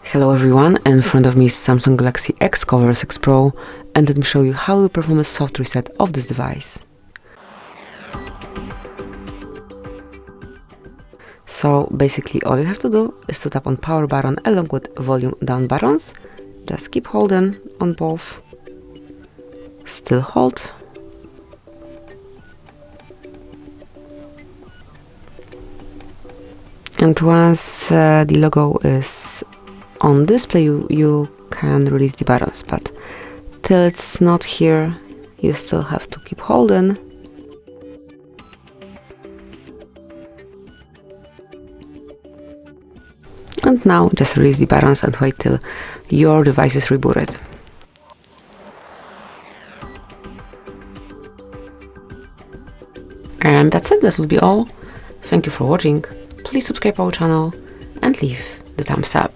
Hello everyone, in front of me is Samsung Galaxy Xcover 6 Pro, and let me show you how to perform a soft reset of this device. So basically all you have to do is to tap on power button along with volume down buttons. Just keep holding on both, still hold, and once the logo is on display you can release the buttons, but till it's not here you still have to keep holding. And now just release the buttons and wait till your device is rebooted. And that's it, that will be all. Thank you for watching. Please subscribe our channel and leave the thumbs up.